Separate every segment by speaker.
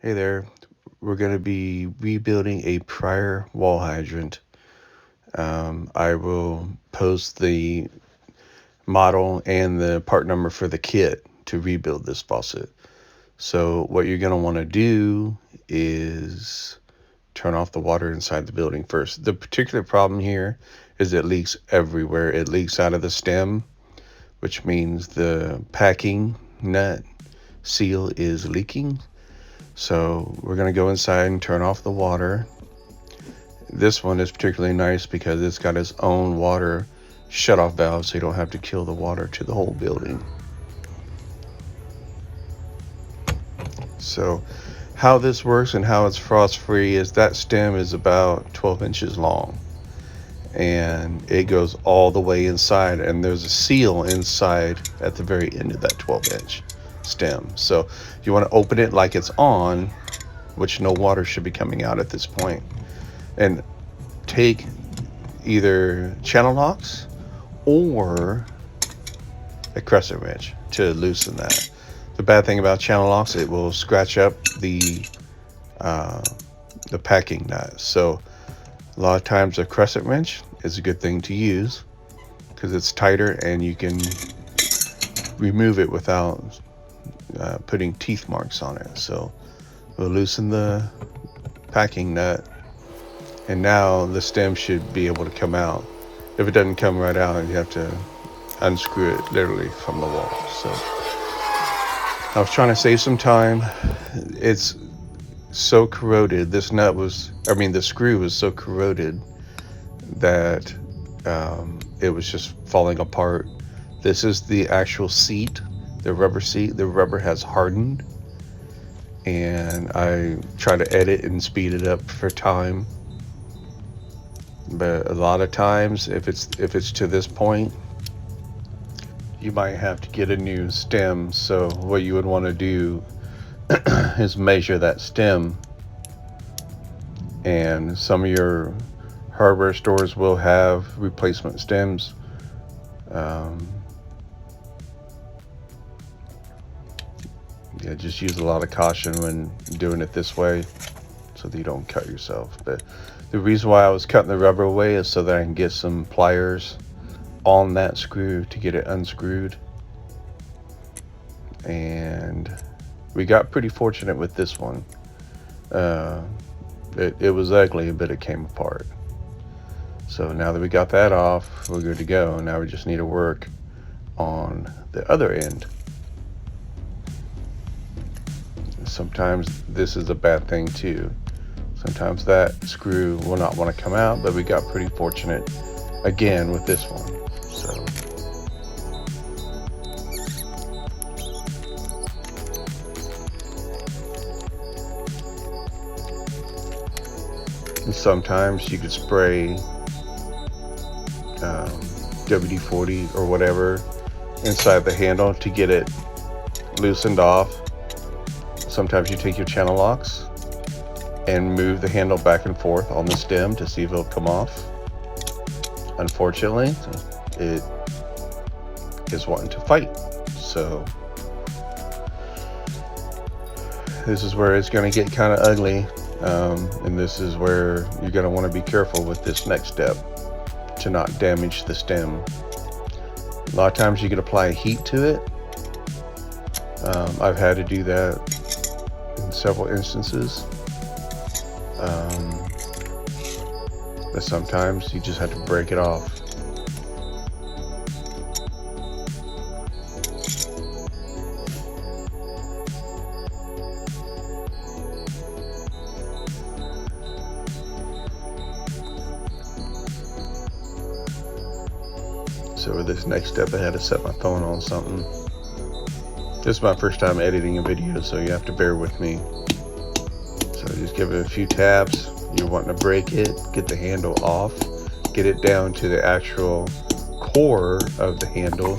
Speaker 1: Hey there, we're going to be rebuilding a Prier wall hydrant. I will post the model and the part number for the kit to rebuild this faucet. So what you're going to want to do is turn off the water inside the building first. The particular problem here is it leaks everywhere. It leaks out of the stem, which means the packing nut seal is leaking. So we're going to go inside and turn off the water. This one is particularly nice because it's got its own water shut-off valve, so you don't have to kill the water to the whole building. So how this works and how it's frost-free is that stem is about 12 inches long, and it goes all the way inside, and there's a seal inside at the very end of that 12-inch stem. So you want to open it like it's on, which no water should be coming out at this point, and take either channel locks or a crescent wrench to loosen that. The bad thing about channel locks, it will scratch up the packing nut. So a lot of times a crescent wrench is a good thing to use because it's tighter and you can remove it without putting teeth marks on it. So we'll loosen the packing nut, and now the stem should be able to come out. If it doesn't come right out, you have to unscrew it literally from the wall. So I was trying to save some time. It's so corroded. The screw was so corroded that it was just falling apart. This is the actual seat, the rubber seat. The rubber has hardened, and I try to edit and speed it up for time. But a lot of times, if it's to this point, you might have to get a new stem. So what you would want to do is measure that stem, and some of your hardware stores will have replacement stems. Yeah, just use a lot of caution when doing it this way so that you don't cut yourself. But the reason why I was cutting the rubber away is so that I can get some pliers on that screw to get it unscrewed. And we got pretty fortunate with this one. It was ugly, but it came apart. So now that we got that off, we're good to go. Now we just need to work on the other end. Sometimes this is a bad thing too. Sometimes that screw will not want to come out, but we got pretty fortunate again with this one. So and sometimes you could spray WD-40 or whatever inside the handle to get it loosened off. Sometimes you take your channel locks and move the handle back and forth on the stem to see if it'll come off. Unfortunately, it is wanting to fight. So this is where it's going to get kind of ugly. And this is where you're going to want to be careful with this next step to not damage the stem. A lot of times you can apply heat to it. I've had to do that in several instances. But sometimes you just have to break it off. So with this next step, I had to set my phone on something. This is my first time editing a video, so you have to bear with me. So just give it a few taps. You're wanting to break it, get the handle off, get it down to the actual core of the handle.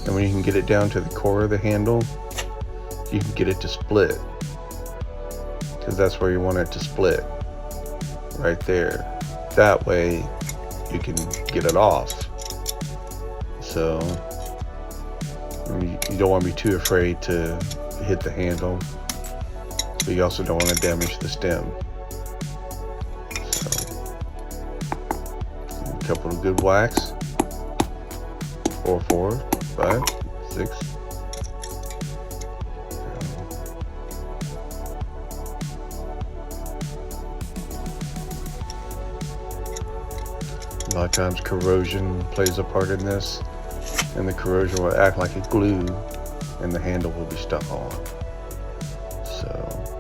Speaker 1: And when you can get it down to the core of the handle, you can get it to split, because that's where you want it to split, right there. That way you can get it off. So you don't want to be too afraid to hit the handle. but you also don't want to damage the stem. So, a couple of good whacks. 4, 4, 5, 6. A lot of times corrosion plays a part in this, and the corrosion will act like a glue and the handle will be stuck on. So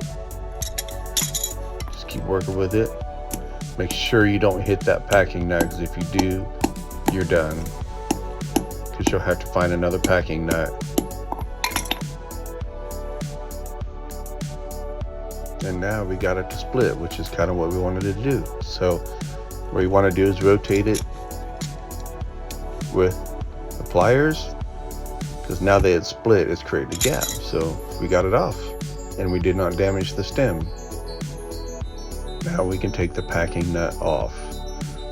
Speaker 1: just keep working with it. Make sure you don't hit that packing nut, because if you do, you're done, because you'll have to find another packing nut. And now we got it to split, which is kind of what we wanted to do. So what you want to do is rotate it with the pliers, because now that it's split, it's created a gap. So we got it off and we did not damage the stem. Now we can take the packing nut off.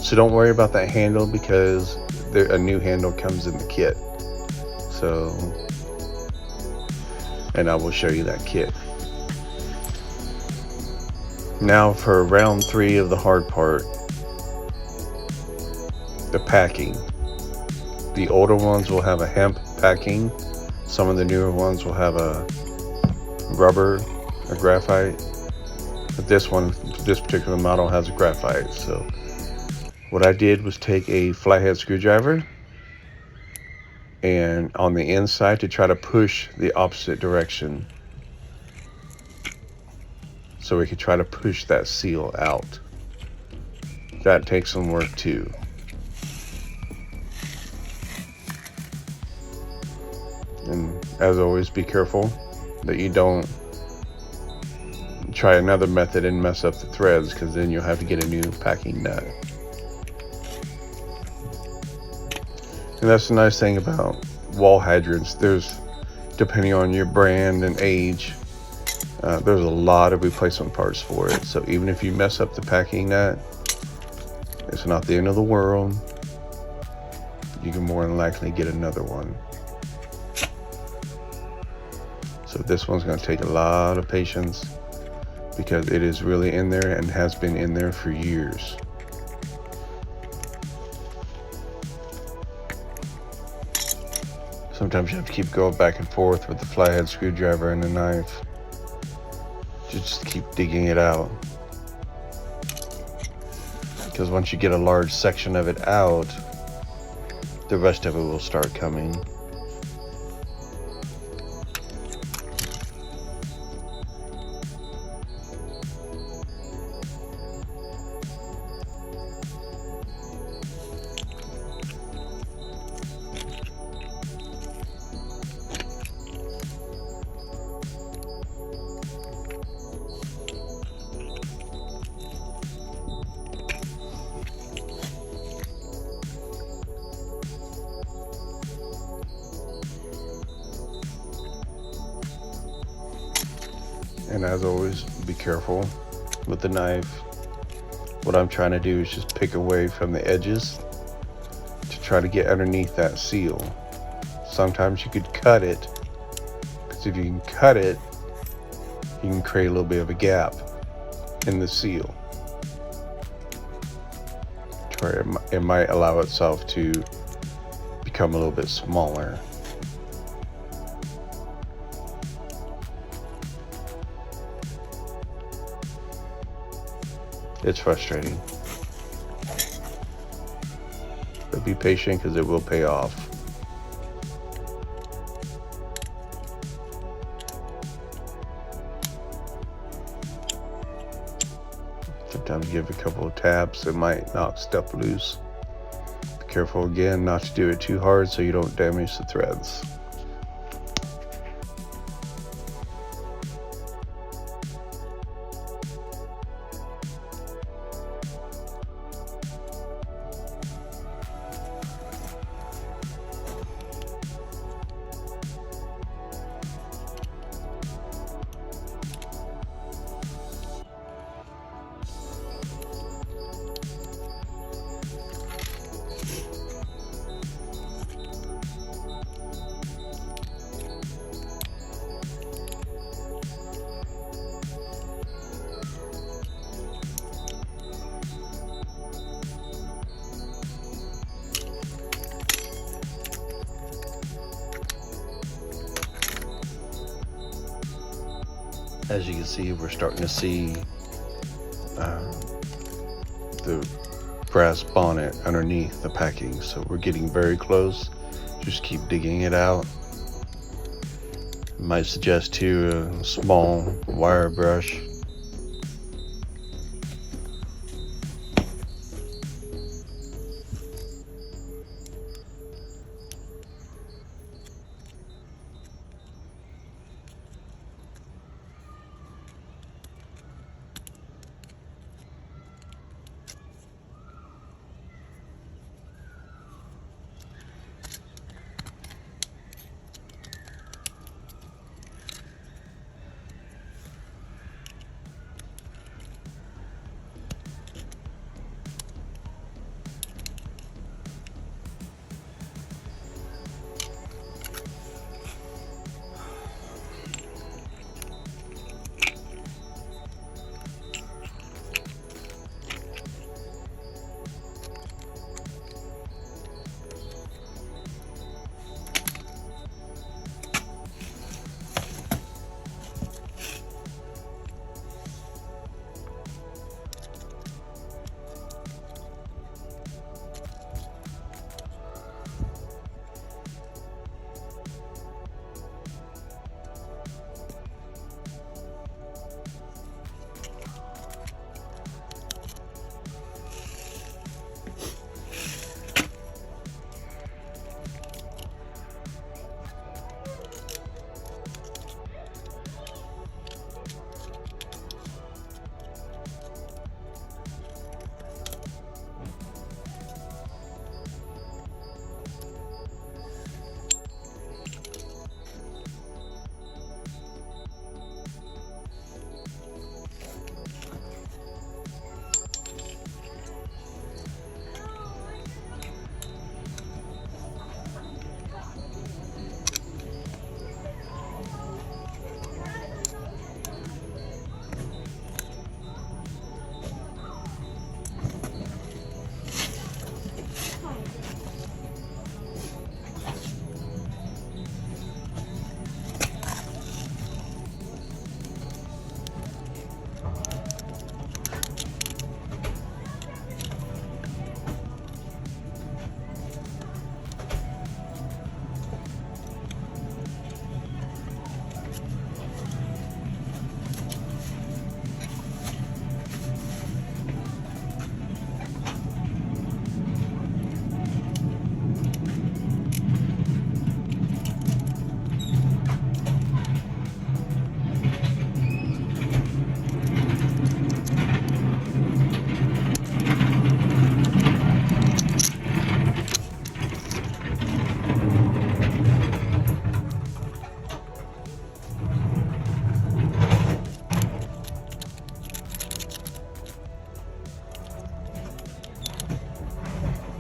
Speaker 1: So don't worry about that handle, because a new handle comes in the kit. So, and I will show you that kit. Now for round 3 of the hard part, the packing. The older ones will have a hemp packing. Some of the newer ones will have a rubber, a graphite. But this particular model has a graphite. So what I did was take a flathead screwdriver, and on the inside to try to push the opposite direction, so we could try to push that seal out. That takes some work too. And as always, be careful that you don't try another method and mess up the threads, because then you'll have to get a new packing nut. And that's the nice thing about wall hydrants. There's, depending on your brand and age, there's a lot of replacement parts for it. So even if you mess up the packing nut, it's not the end of the world. You can more than likely get another one. So this one's going to take a lot of patience, because it is really in there and has been in there for years. Sometimes you have to keep going back and forth with the flathead screwdriver and the knife. Just keep digging it out, because once you get a large section of it out, the rest of it will start coming. And as always, be careful with the knife. What I'm trying to do is just pick away from the edges to try to get underneath that seal. Sometimes you could cut it, because if you can cut it, you can create a little bit of a gap in the seal, to where it might allow itself to become a little bit smaller. It's frustrating, but be patient, because it will pay off. Sometimes give a couple of taps, it might knock stuff loose. Be careful again not to do it too hard so you don't damage the threads. As you can see, we're starting to see the brass bonnet underneath the packing, so we're getting very close. Just keep digging it out. Might suggest too a small wire brush.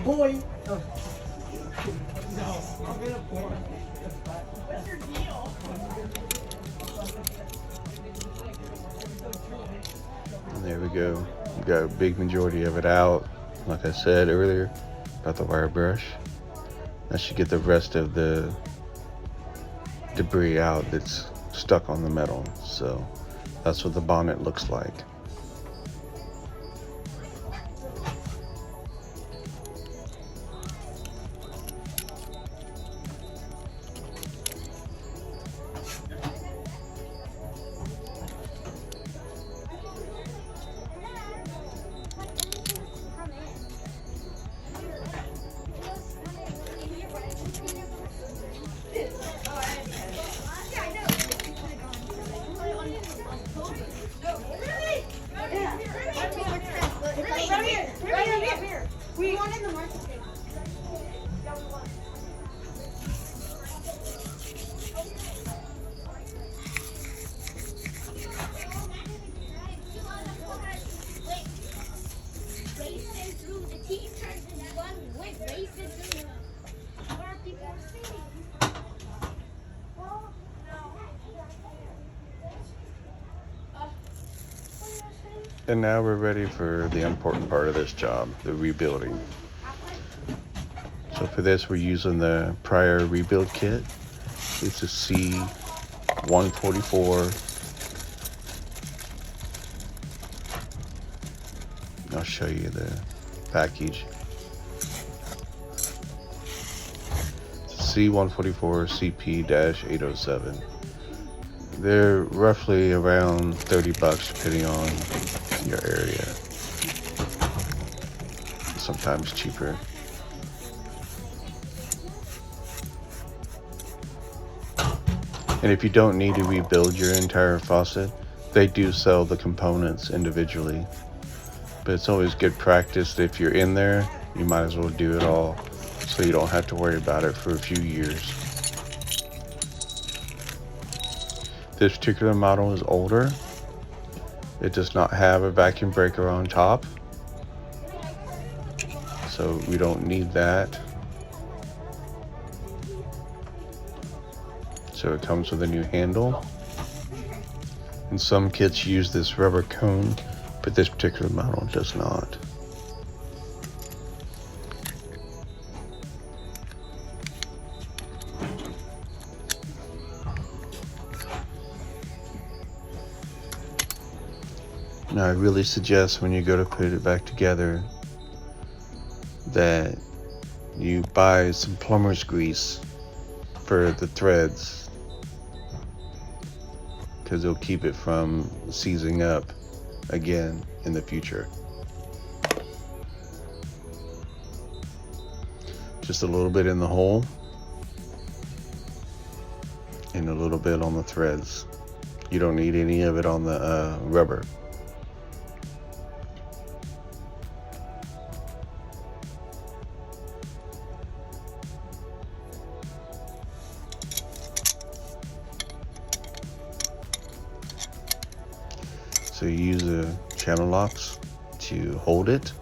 Speaker 2: Boy! Oh. No, I'm gonna pour. What's your deal?
Speaker 1: And there we go. We got a big majority of it out. Like I said earlier about the wire brush. That should get the rest of the debris out that's stuck on the metal. So that's what the bonnet looks like.
Speaker 3: We want in the market.
Speaker 4: Racing through the teachers and one with racing through where people are sitting.
Speaker 1: And now we're ready for the important part of this job, the rebuilding. So for this, we're using the Prier rebuild kit. It's a C-144 I'll show you the package. C-144 CP-807. They're roughly around $30 depending on your area. Sometimes cheaper. And if you don't need to rebuild your entire faucet, they do sell the components individually. But it's always good practice. If you're in there, you might as well do it all so you don't have to worry about it for a few years. This particular model is older. It does not have a vacuum breaker on top, so we don't need that. So it comes with a new handle. And some kits use this rubber cone, but this particular model does not. Now I really suggest when you go to put it back together that you buy some plumber's grease for the threads, because it'll keep it from seizing up again in the future. Just a little bit in the hole and a little bit on the threads. You don't need any of it on the rubber. So you use the channel locks to hold it.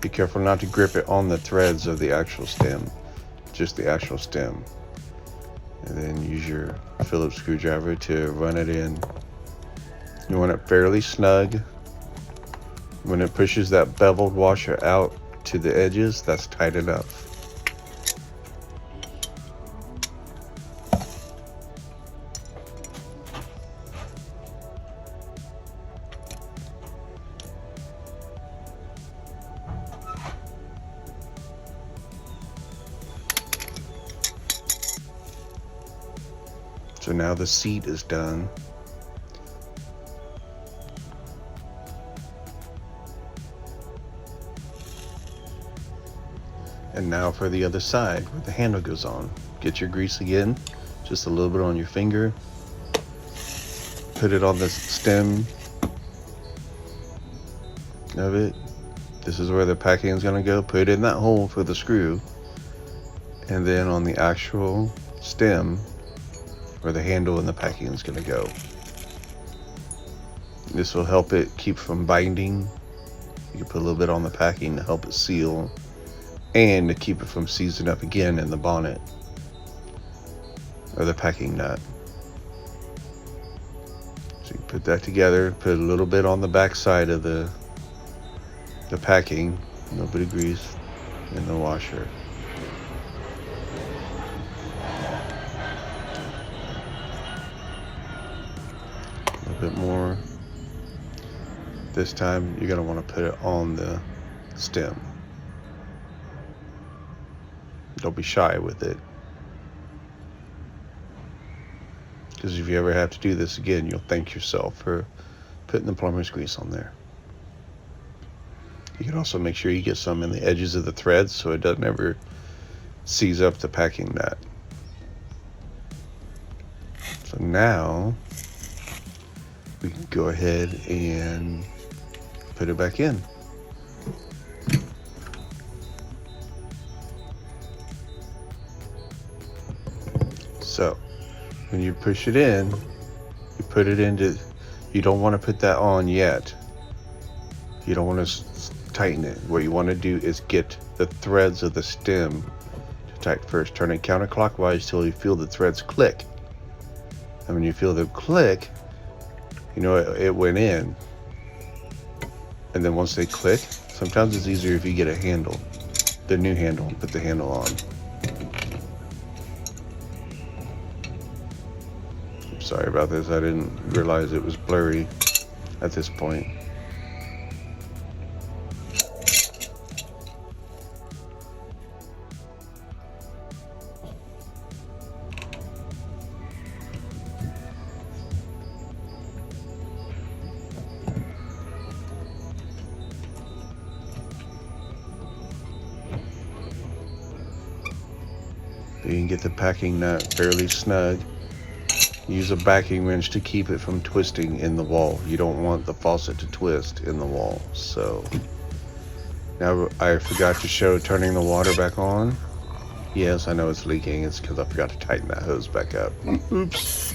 Speaker 1: Be careful not to grip it on the threads of the actual stem, just the actual stem. And then use your Phillips screwdriver to run it in. You want it fairly snug. When it pushes that beveled washer out to the edges, that's tight enough. So now the seat is done. And now for the other side where the handle goes on. Get your grease again, just a little bit on your finger. Put it on the stem of it. This is where the packing is going to go. Put it in that hole for the screw. And then on the actual stem where the handle and the packing is going to go. This will help it keep from binding. You can put a little bit on the packing to help it seal and to keep it from seizing up again in the bonnet or the packing nut. So you put that together, put a little bit on the back side of the packing, a little bit of grease in the washer. Bit more. This time you're going to want to put it on the stem. Don't be shy with it, because if you ever have to do this again, you'll thank yourself for putting the plumber's grease on there. You can also make sure you get some in the edges of the threads so it doesn't ever seize up the packing nut. So now we can go ahead and put it back in. So when you push it in, you put it into, you don't want to put that on yet. You don't want to tighten it. What you want to do is get the threads of the stem to tighten first. Turn it counterclockwise till you feel the threads click. And when you feel them click, you know it went in. And then once they click, sometimes it's easier if you get a handle, the new handle, and put the handle on. I'm sorry about this, I didn't realize it was blurry at this point. and get the packing nut fairly snug. Use a backing wrench to keep it from twisting in the wall. You don't want the faucet to twist in the wall. So now I forgot to show turning the water back on. Yes, I know it's leaking. It's because I forgot to tighten that hose back up. Oops.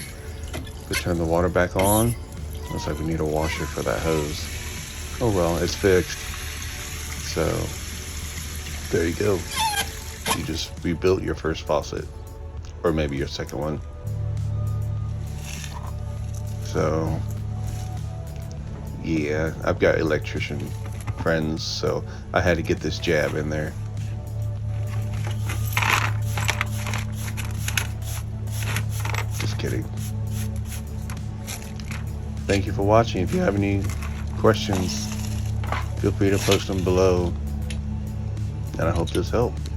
Speaker 1: To turn the water back on. Looks like we need a washer for that hose. Oh well, it's fixed. So there you go. You just rebuilt your first faucet, or maybe your second one. So yeah, I've got electrician friends, so I had to get this jab in there. Just kidding. Thank you for watching. If you have any questions, feel free to post them below. And I hope this helped.